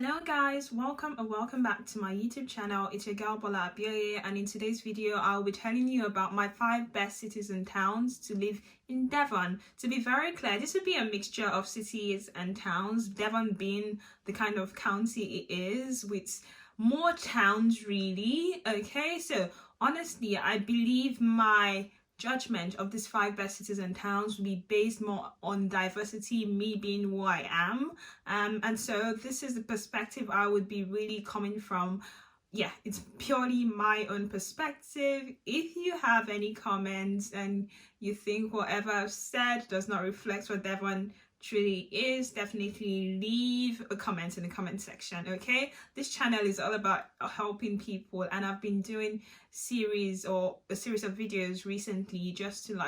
Hello guys, welcome back to my YouTube channel. It's your girl Bola Abioye, and in today's video I'll be telling you about my 5 best cities and towns to live in Devon. To be very clear, this would be a mixture of cities and towns, Devon being the kind of county it is with more towns really. Okay, so honestly I believe my judgment of these 5 best cities and towns will be based more on diversity, me being who I am, and so this is the perspective I would be really coming from. Yeah, it's purely my own perspective. If you have any comments and you think whatever I've said does not reflect what Devon truly is, definitely leave a comment in the comment section. Okay, this channel is all about helping people, and I've been doing a series of videos recently just to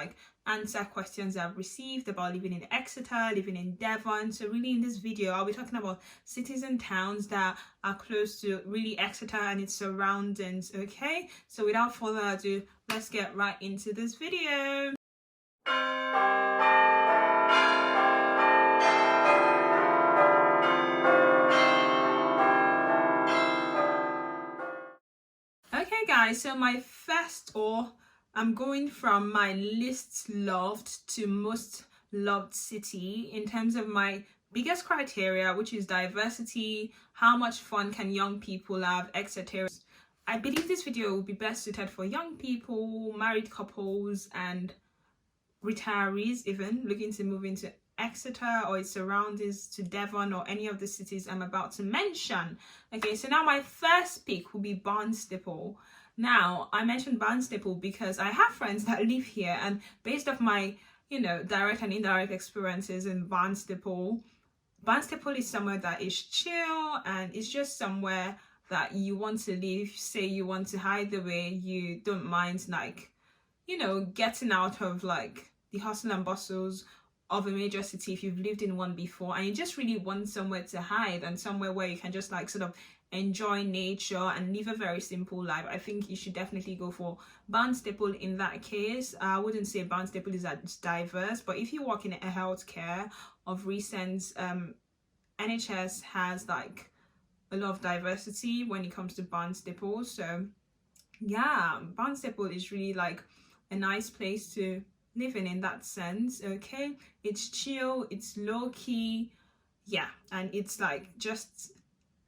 answer questions I've received about living in Exeter, living in Devon. So really in this video I'll be talking about cities and towns that are close to really Exeter and its surroundings. Okay, so without further ado, let's get right into this video. Okay guys, so my first, or I'm going from my least loved to most loved city in terms of my biggest criteria, which is diversity, how much fun can young people have, etc. I believe this video will be best suited for young people, married couples, and retirees even looking to move into Exeter or its surroundings, to Devon or any of the cities I'm about to mention. Okay, so now my first pick will be Barnstaple. Now, I mentioned Barnstaple because I have friends that live here, and based off my, direct and indirect experiences in Barnstaple is somewhere that is chill, and it's just somewhere that you want to live. Say you want to hide away, you don't mind getting out of the hustle and bustles of a major city if you've lived in one before, and you just really want somewhere to hide and somewhere where you can just sort of enjoy nature and live a very simple life. I think you should definitely go for Barnstaple in that case. I wouldn't say Barnstaple is as diverse, but if you work in a healthcare of recent, NHS has a lot of diversity when it comes to Barnstaple. So yeah, Barnstaple is really a nice place to living in that sense. Okay, it's chill, it's low-key, yeah, and it's just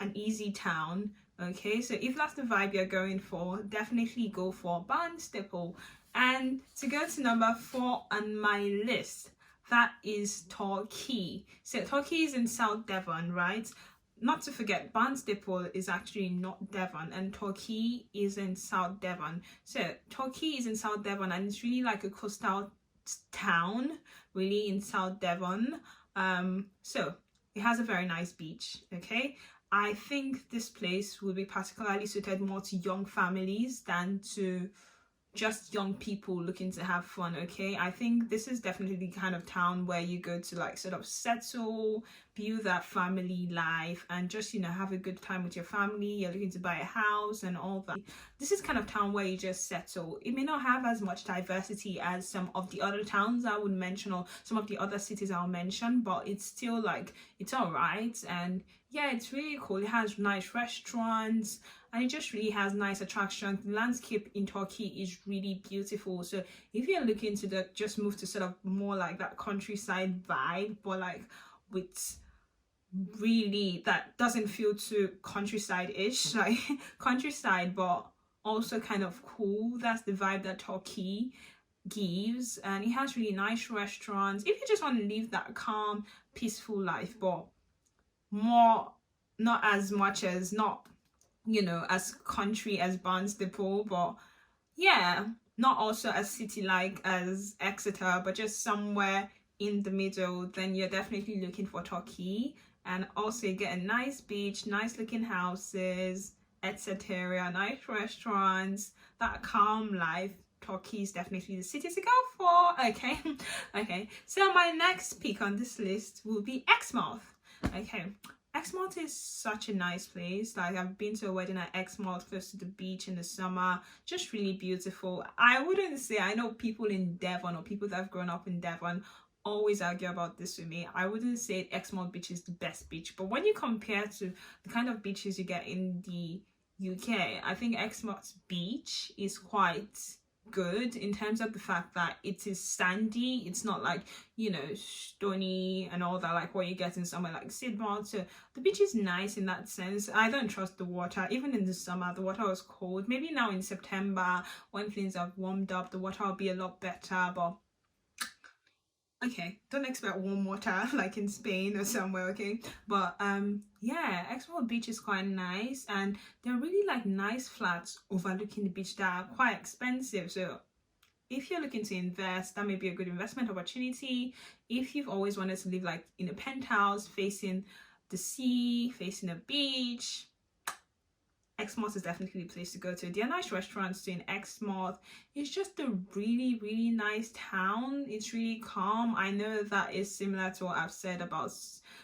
an easy town. Okay, so if that's the vibe you're going for, definitely go for Barnstaple. And to go to number 4 on my list, that is Torquay. So Torquay is in South Devon, right? Not to forget, Barnstaple is actually not Devon, and Torquay is in South Devon. So Torquay is in South Devon, and it's really like a coastal town, really, in South Devon. So it has a very nice beach. Okay, I think this place will be particularly suited more to young families than to just young people looking to have fun. Okay, I think this is definitely the kind of town where you go to sort of settle, build that family life, and just have a good time with your family. You're looking to buy a house and all that. This is kind of town where you just settle. It may not have as much diversity as some of the other towns I would mention, or some of the other cities I'll mention, but it's still it's all right. And yeah, it's really cool. It has nice restaurants, and it just really has nice attractions. The landscape in Torquay is really beautiful. So if you're looking to just move to sort of more that countryside vibe, but with really that doesn't feel too countryside-ish, countryside but also kind of cool, that's the vibe that Torquay gives. And it has really nice restaurants if you just want to live that calm, peaceful life, but more, not as much as, not as country as Barnstaple, but yeah, not also as city as Exeter, but just somewhere in the middle. Then you're definitely looking for Torquay. And also you get a nice beach, nice looking houses, etc., nice restaurants, that calm life. Torquay is definitely the city to go for. Okay. Okay, so my next pick on this list will be Exmouth. Okay, Exmouth is such a nice place. I've been to a wedding at Exmouth, close to the beach in the summer. Just really beautiful. I wouldn't say, I know people in Devon or people that have grown up in Devon always argue about this with me. I wouldn't say Exmouth Beach is the best beach, but when you compare to the kind of beaches you get in the UK, I think Exmouth Beach is quite good in terms of the fact that it is sandy. It's not like, you know, stony and all that like what you get in somewhere like Sidmouth. So the beach is nice in that sense. I don't trust the water. Even in the summer, the water was cold. Maybe now in September, when things have warmed up, the water will be a lot better, but okay, don't expect warm water like in Spain or somewhere, okay? But yeah, Exmouth Beach is quite nice, and they're really like nice flats overlooking the beach that are quite expensive. So if you're looking to invest, that may be a good investment opportunity. If you've always wanted to live like in a penthouse facing the sea, facing a beach, Exmouth is definitely the place to go to. There are nice restaurants too in Exmouth. It's just a really, really nice town. It's really calm. I know that is similar to what I've said about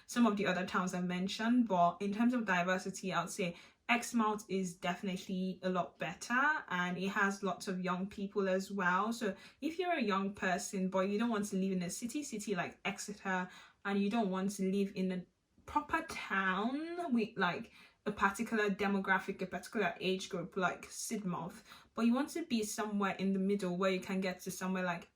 some of the other towns I've mentioned, but in terms of diversity, I would say Exmouth is definitely a lot better, and it has lots of young people as well. So if you're a young person but you don't want to live in a city like Exeter, and you don't want to live in a proper town with like a particular demographic, a particular age group like Sidmouth, but you want to be somewhere in the middle where you can get to somewhere like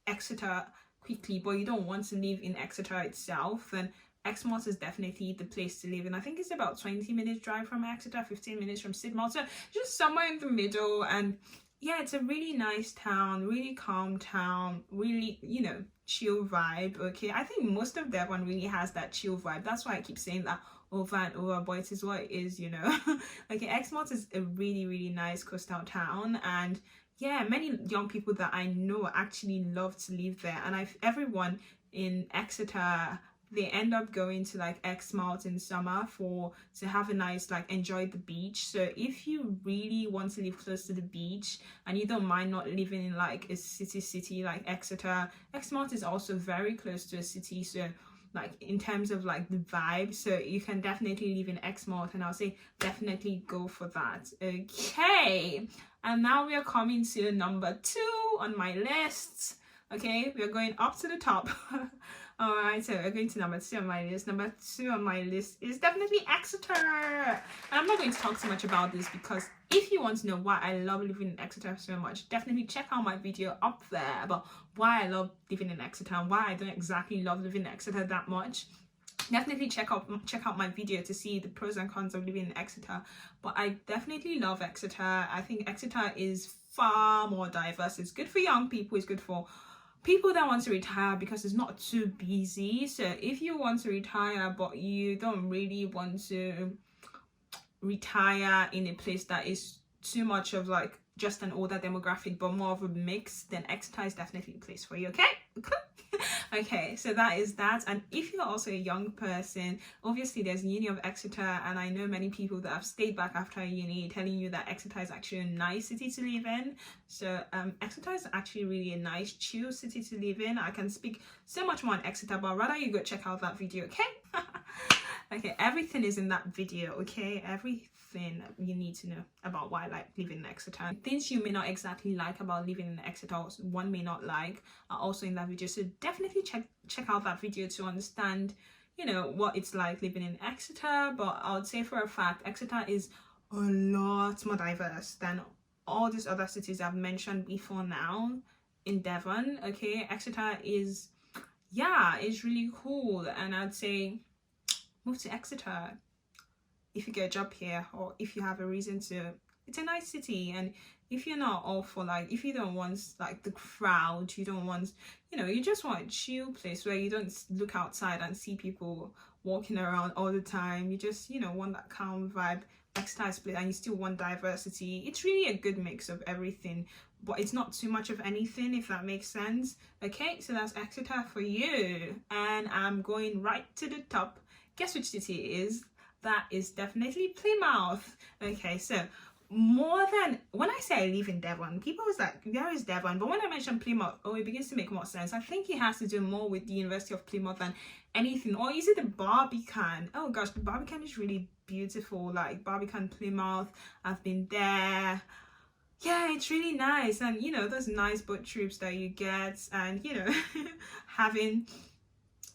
Exeter quickly, but you don't want to live in Exeter itself, then Exmouth is definitely the place to live. And I think it's about 20 minutes drive from Exeter, 15 minutes from Sidmouth, so just somewhere in the middle. And yeah, it's a really nice town, really calm town, really, you know, chill vibe. Okay, I think most of Devon really has that chill vibe. That's why I keep saying that over and over, but it is what it is, you know. Okay, Exmouth is a really, really nice coastal town, and yeah, many young people that I know actually love to live there. And everyone in Exeter, they end up going to like Exmouth in summer to have a nice like enjoy the beach. So if you really want to live close to the beach and you don't mind not living in like a city like Exeter, Exmouth is also very close to a city, so like in terms of like the vibe, so you can definitely live in Exmouth, and I'll say definitely go for that. Okay, and now we are coming to number 2 on my list. Okay, we are going up to the top. All right, so we're going to number 2 on my list. Number 2 on my list is definitely Exeter. And I'm not going to talk too much about this, because if you want to know why I love living in Exeter so much, definitely check out my video up there about why I love living in Exeter and why I don't exactly love living in Exeter that much. Definitely check out my video to see the pros and cons of living in Exeter. But I definitely love Exeter. I think Exeter is far more diverse. It's good for young people. It's good for people that want to retire because it's not too busy. So if you want to retire but you don't really want to retire in a place that is too much of like just an older demographic but more of a mix, then Exeter is definitely a place for you. Okay. Okay, so that is that. And if you're also a young person, obviously there's Uni of Exeter, and I know many people that have stayed back after uni telling you that Exeter is actually a nice city to live in. So Exeter is actually really a nice chill city to live in. I can speak so much more on Exeter, but rather you go check out that video. Okay. Okay, everything is in that video. Okay, everything you need to know about why I like living in Exeter. Things you may not exactly like about living in Exeter, one may not like, are also in that video. So definitely check out that video to understand, you know, what it's like living in Exeter. But I would say for a fact, Exeter is a lot more diverse than all these other cities I've mentioned before now in Devon. Okay, Exeter is, yeah, it's really cool, and I'd say move to Exeter if you get a job here, or if you have a reason to. It's a nice city. And if you're not all for like, if you don't want like the crowd, you don't want, you know, you just want a chill place where you don't look outside and see people walking around all the time, you just, you know, want that calm vibe, Exeter is place, and you still want diversity. It's really a good mix of everything, but it's not too much of anything, if that makes sense. Okay, so that's Exeter for you. And I'm going right to the top. Guess which city it is? That is definitely Plymouth. Okay, so more than, when I say I live in Devon, people was like, where is Devon? But when I mention Plymouth, oh, it begins to make more sense. I think it has to do more with the University of Plymouth than anything. Or is it the Barbican? Oh gosh, the Barbican is really beautiful. Like Barbican, Plymouth, I've been there. yeah, it's really nice. And you know, those nice boat trips that you get, and you know, having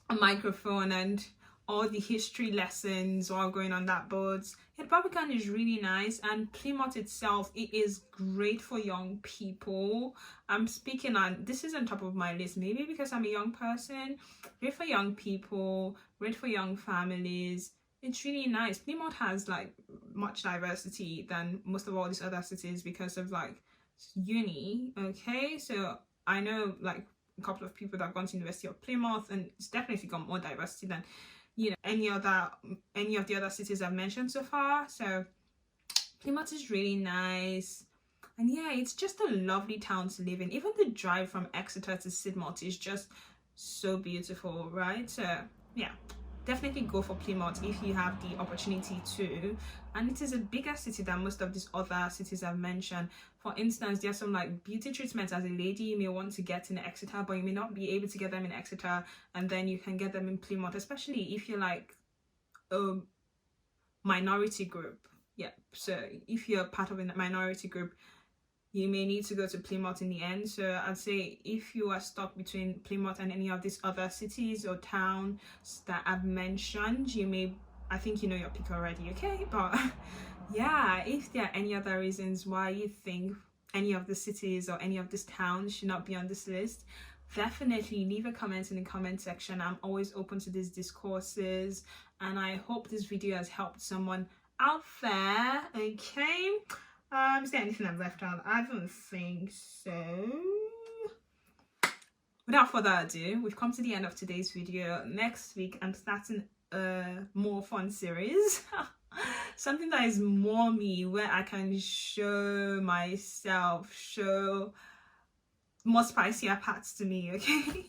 a microphone and all the history lessons while going on that boat. Yeah, Barbican is really nice, and Plymouth itself, it is great for young people. I'm speaking on this is on top of my list, maybe because I'm a young person. Great for young people, great for young families. It's really nice. Plymouth has like much diversity than most of all these other cities because of like uni. Okay, so I know like a couple of people that have gone to University of Plymouth, and it's definitely got more diversity than any of the other cities I've mentioned so far. So Plymouth is really nice, and yeah, it's just a lovely town to live in. Even the drive from Exeter to Sidmouth is just so beautiful, right? So yeah, definitely go for Plymouth if you have the opportunity to. And it is a bigger city than most of these other cities I've mentioned. For instance, there's some like beauty treatments as a lady you may want to get in Exeter, but you may not be able to get them in Exeter, and then you can get them in Plymouth, especially if you're like a minority group. Yeah, so if you're part of a minority group, you may need to go to Plymouth in the end. So I'd say if you are stuck between Plymouth and any of these other cities or towns that I've mentioned, you may, I think you know your pick already, okay? But yeah, if there are any other reasons why you think any of the cities or any of these towns should not be on this list, definitely leave a comment in the comment section. I'm always open to these discourses, and I hope this video has helped someone out there, okay? Is there anything I've left out? I don't think so. Without further ado, we've come to the end of today's video. Next week, I'm starting a more fun series. Something that is more me, where I can show myself, show more spicier parts to me, okay?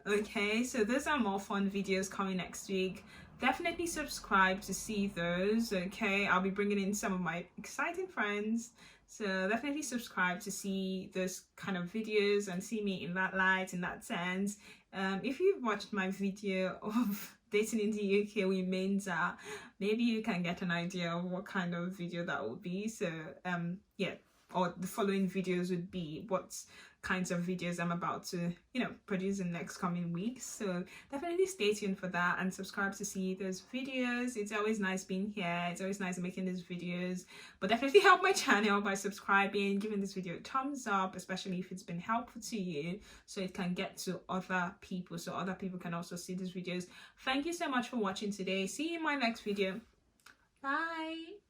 Okay, so those are more fun videos coming next week. Definitely subscribe to see those, okay? I'll be bringing in some of my exciting friends, so definitely subscribe to see those kind of videos and see me in that light, in that sense. If you've watched my video of dating in the UK with Menza, maybe you can get an idea of what kind of video that will be. So yeah, or the following videos would be what kinds of videos I'm about to produce in the next coming weeks. So definitely stay tuned for that and subscribe to see those videos. It's always nice being here, it's always nice making these videos, but definitely help my channel by subscribing, giving this video a thumbs up, especially if it's been helpful to you, so it can get to other people, so other people can also see these videos. Thank you so much for watching today. See you in my next video. Bye.